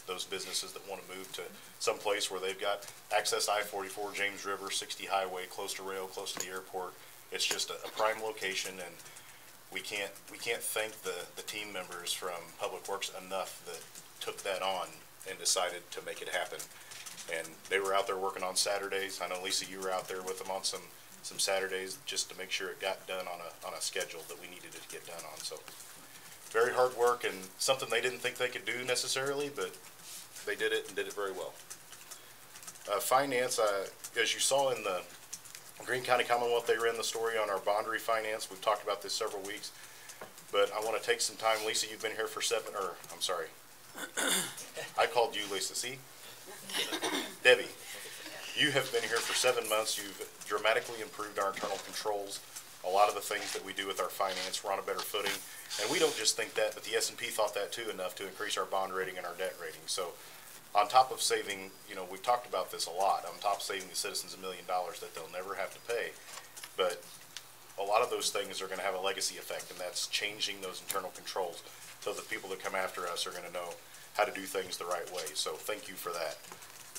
those businesses that want to move to some place where they've got access I-44, James River, 60 highway, close to rail, close to the airport. It's just a prime location, and we can't thank the team members from Public Works enough that took that on and decided to make it happen. And they were out there working on Saturdays. I know, Lisa, you were out there with them on some Saturdays just to make sure it got done on a schedule that we needed it to get done on. So very hard work, and something they didn't think they could do necessarily, but they did it and did it very well. Finance, as you saw in the Greene County Commonwealth, they ran the story on our bond refinance. We've talked about this several weeks, but I want to take some time. Lisa, you've been here for I called you Lisa, see? Debbie, you have been here for 7 months. You've dramatically improved our internal controls. A lot of the things that we do with our finance, we're on a better footing. And we don't just think that, but the S&P thought that too, enough to increase our bond rating and our debt rating. So on top of saving, you know, we've talked about this a lot, on top of saving the citizens $1 million that they'll never have to pay. But a lot of those things are going to have a legacy effect, and that's changing those internal controls so the people that come after us are going to know how to do things the right way. So thank you for that.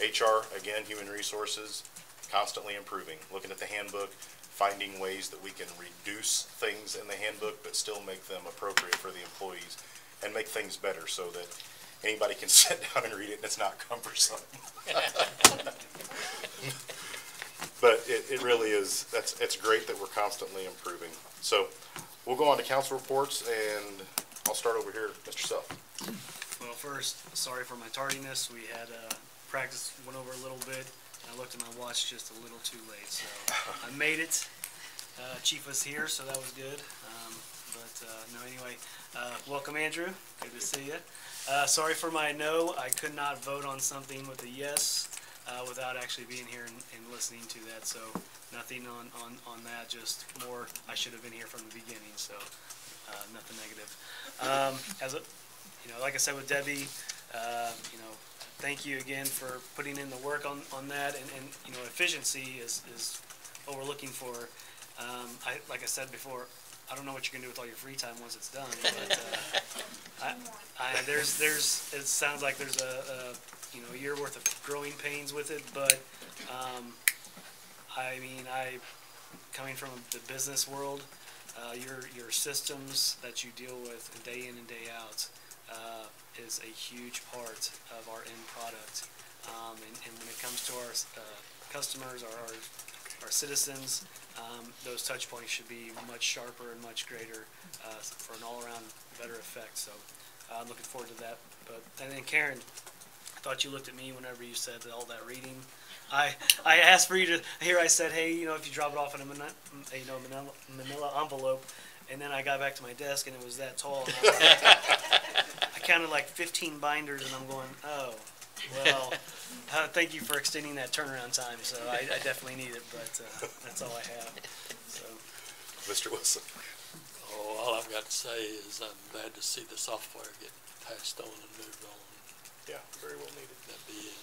HR, again, human resources, constantly improving, looking at the handbook, finding ways that we can reduce things in the handbook but still make them appropriate for the employees and make things better so that anybody can sit down and read it and it's not cumbersome. But it really is, it's great that we're constantly improving. So we'll go on to council reports, and I'll start over here, Mr. Self. Well, first, sorry for my tardiness. We had practice, went over a little bit. I looked at my watch just a little too late, so I made it. Chief was here, so that was good. No, anyway, welcome, Andrew. Good to see you. Sorry for my no. I could not vote on something with a yes without actually being here and listening to that. So nothing on that, just more I should have been here from the beginning, so nothing negative. As a, you know, like I said with Debbie, you know, thank you again for putting in the work on that, and you know, efficiency is what we're looking for. Like I said before, I don't know what you're gonna do with all your free time once it's done, but it sounds like there's a you know, a year worth of growing pains with it, but I mean, coming from the business world, your systems that you deal with day in and day out is a huge part of our end product. And when it comes to our customers, our citizens, those touch points should be much sharper and much greater for an all-around better effect. So I'm looking forward to that. And then Karen, I thought you looked at me whenever you said all that reading. I asked for you to, here I said, hey, you know, if you drop it off in a manila envelope, and then I got back to my desk and it was that tall. And I counted like 15 binders, and I'm going, oh, well, thank you for extending that turnaround time. So I definitely need it, but that's all I have. So, Mr. Wilson. Oh, all I've got to say is I'm glad to see the software get passed on and moved on. Yeah, very well needed. That'd be it.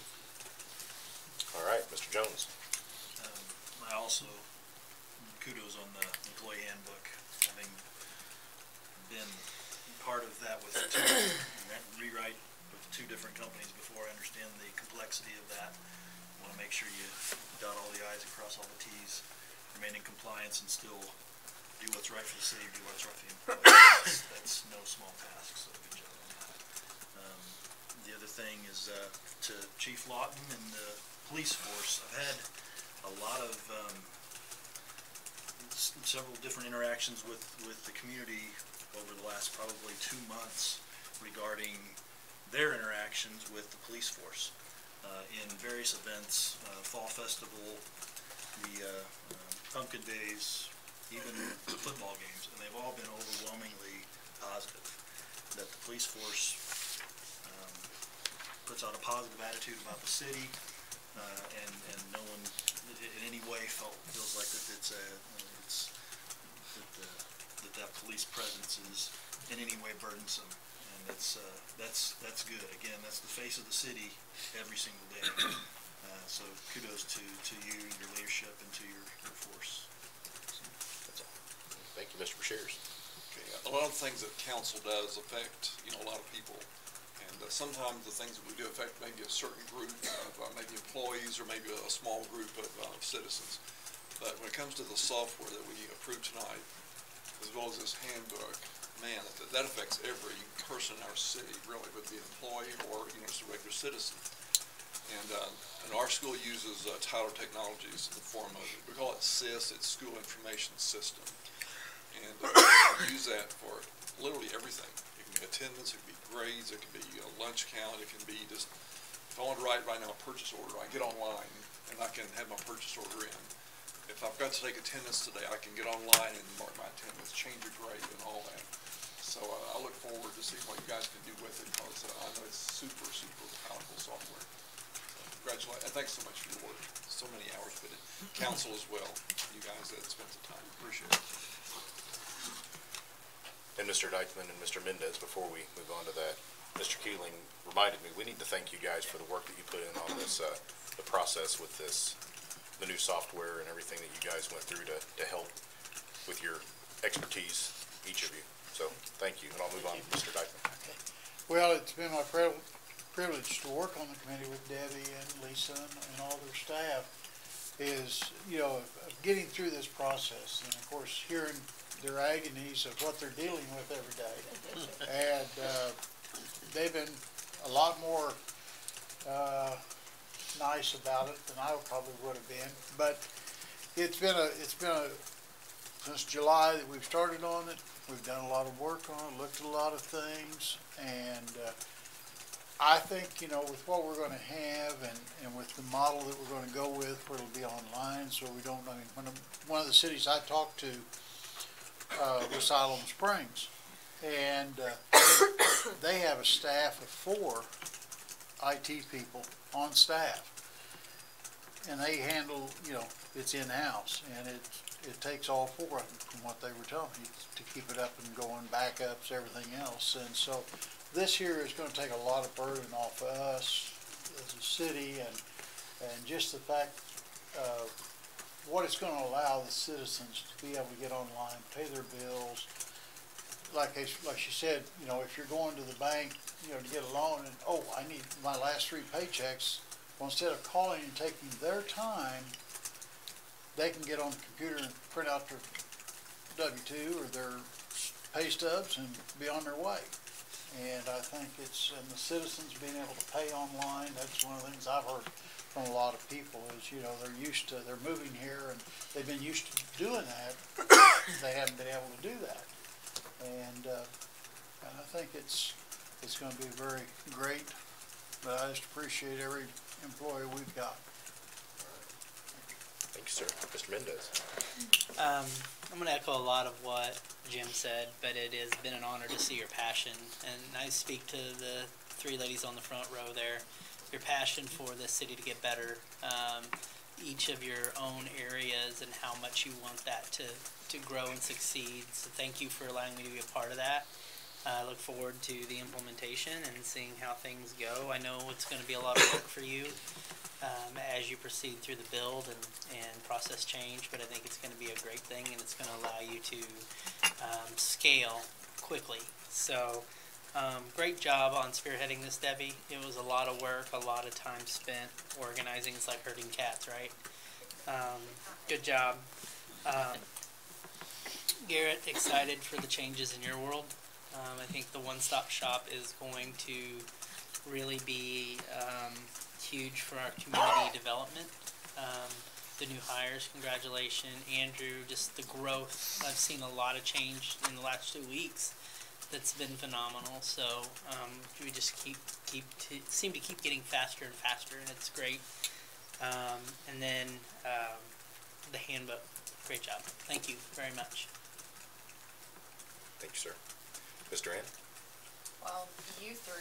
All right, Mr. Jones. I also, kudos on the employee handbook, having been part of that with rewrite with 2 different companies before. I understand the complexity of that. I want to make sure you dot all the I's and cross all the T's, remain in compliance, and still do what's right for the city, do what's right for the employees. That's no small task, so good job on that. The other thing is to Chief Lawton and the police force. I've had a lot of several different interactions with the community over the last probably 2 months regarding their interactions with the police force in various events, Fall Festival, the Pumpkin Days, even the football games, and they've all been overwhelmingly positive. That the police force puts out a positive attitude about the city, and no one in any way feels like that police presence is in any way burdensome, and that's good. Again, that's the face of the city every single day. So kudos to you, your leadership, and to your force. So, that's all. Thank you, Mr. Beshears. Okay, a lot of things that council does affect, you know, a lot of people. And sometimes the things that we do affect maybe a certain group of maybe employees or maybe a small group of citizens. But when it comes to the software that we approved tonight, as well as this handbook, man, that affects every person in our city, really, whether it be an employee or, you know, just a regular citizen. And our school uses Tyler Technologies in the form of, we call it SIS, it's School Information System. And we use that for literally everything. It can be attendance, it can be grades, it can be lunch count, it can be just, if I want to write right now a purchase order, I get online and I can have my purchase order in. If I've got to take attendance today, I can get online and mark my attendance, change your grade and all that. So I look forward to seeing what you guys can do with it, because I know it's super, super powerful software. So congratulations, and thanks so much for your work. So many hours, but council as well, you guys that spent the time, appreciate it. and Mr. Dykman and Mr. Mendez, before we move on to that, Mr. Keeling reminded me, we need to thank you guys for the work that you put in on this, the process with this, the new software and everything that you guys went through to help with your expertise, each of you. So, thank you, and I'll move on to Mr. Dykman. Well, it's been my privilege to work on the committee with Debbie and Lisa and all their staff, is, you know, of getting through this process, and of course, hearing their agonies of what they're dealing with every day. And they've been a lot more nice about it than I probably would have been. But it's been since July that we've started on it. We've done a lot of work on it, looked at a lot of things, and I think, you know, with what we're going to have and with the model that we're going to go with, where it'll be online, so we don't, I mean, one of the cities I talked to was Siloam Springs, and they have a staff of 4 IT people on staff, and they handle, you know, it's in-house, and it takes all 4 of them, from what they were telling me, to keep it up and going, backups, everything else. And so this here is going to take a lot of burden off of us as a city, and just the fact of what it's going to allow the citizens to be able to get online, pay their bills. Like she said, you know, if you're going to the bank, you know, to get a loan, and oh, I need my last 3 paychecks, well, instead of calling and taking their time, they can get on the computer and print out their W-2 or their pay stubs and be on their way. And I think and the citizens being able to pay online, that's one of the things I've heard from a lot of people is, you know, they're moving here and they've been used to doing that. They haven't been able to do that. And I think it's going to be very great, but I just appreciate every employee we've got. Thank you, sir. Mr. Mendez. I'm going to echo a lot of what Jim said, but it has been an honor to see your passion. And I speak to the 3 ladies on the front row there. Your passion for this city to get better, each of your own areas, and how much you want that to grow and succeed. So thank you for allowing me to be a part of that. I look forward to the implementation and seeing how things go. I know it's going to be a lot of work for you as you proceed through the build and process change, but I think it's going to be a great thing, and it's going to allow you to scale quickly. So great job on spearheading this, Debbie. It was a lot of work, a lot of time spent organizing. It's like herding cats, right? Good job. Garrett, excited for the changes in your world. I think the one-stop shop is going to really be huge for our community development. The new hires, congratulations. Andrew, just the growth. I've seen a lot of change in the last 2 weeks. That's been phenomenal. So we just seem to keep getting faster and faster, and it's great. And then the handbook, great job. Thank you very much. Thank you, sir. Mr. Ann? Well, you 3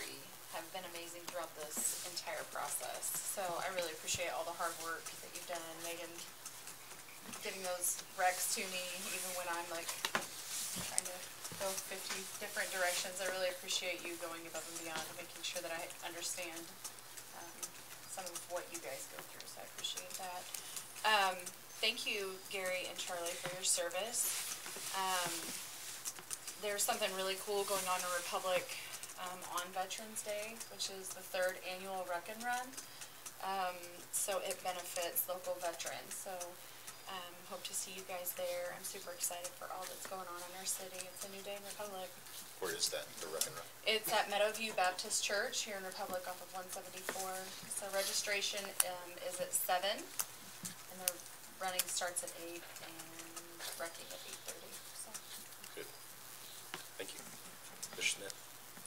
have been amazing throughout this entire process. So I really appreciate all the hard work that you've done. Megan, getting those recs to me, even when I'm like trying to go 50 different directions. I really appreciate you going above and beyond, making sure that I understand some of what you guys go through. So I appreciate that. Thank you, Gary and Charlie, for your service. There's something really cool going on in Republic on Veterans Day, which is the 3rd annual Ruck and Run. So it benefits local veterans. So hope to see you guys there. I'm super excited for all that's going on in our city. It's a new day in Republic. Where is that, the Ruck and Run? It's at Meadowview Baptist Church here in Republic off of 174. So registration is at 7, and the running starts at 8 and wrecking at 8:30. So. Good. Thank you. Mr. Smith.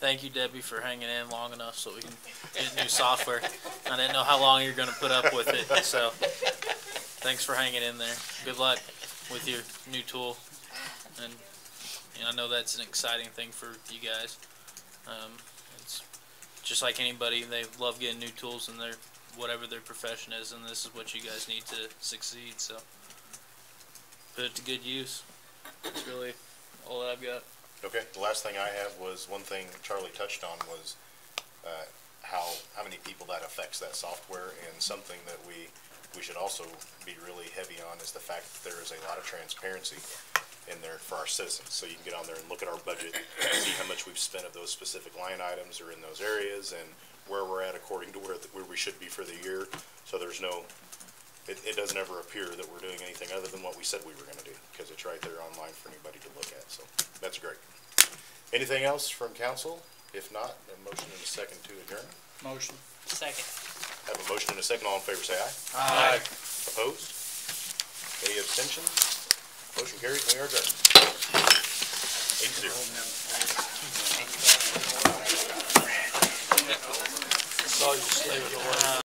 Thank you, Debbie, for hanging in long enough so we can get new software. I didn't know how long you're going to put up with it, so thanks for hanging in there. Good luck with your new tool, and you know, I know that's an exciting thing for you guys. It's just like anybody; they love getting new tools in their whatever their profession is, and this is what you guys need to succeed. So put it to good use. That's really all that I've got. Okay, the last thing I have was, one thing Charlie touched on was how many people that affects, that software, and something that we should also be really heavy on is the fact that there is a lot of transparency in there for our citizens. So you can get on there and look at our budget, see how much we've spent of those specific line items or in those areas, and where we're at according to where we should be for the year. So there's no, it doesn't ever appear that we're doing anything other than what we said we were gonna do, because it's right there online for anybody to look at, so that's great. Anything else from council? If not, a motion and a second to adjourn. Motion. Second. Have a motion and a second. All in favor, say aye. Aye. Opposed? Any abstentions? Motion carries. We are adjourned. 8-0. Saw you slaving away.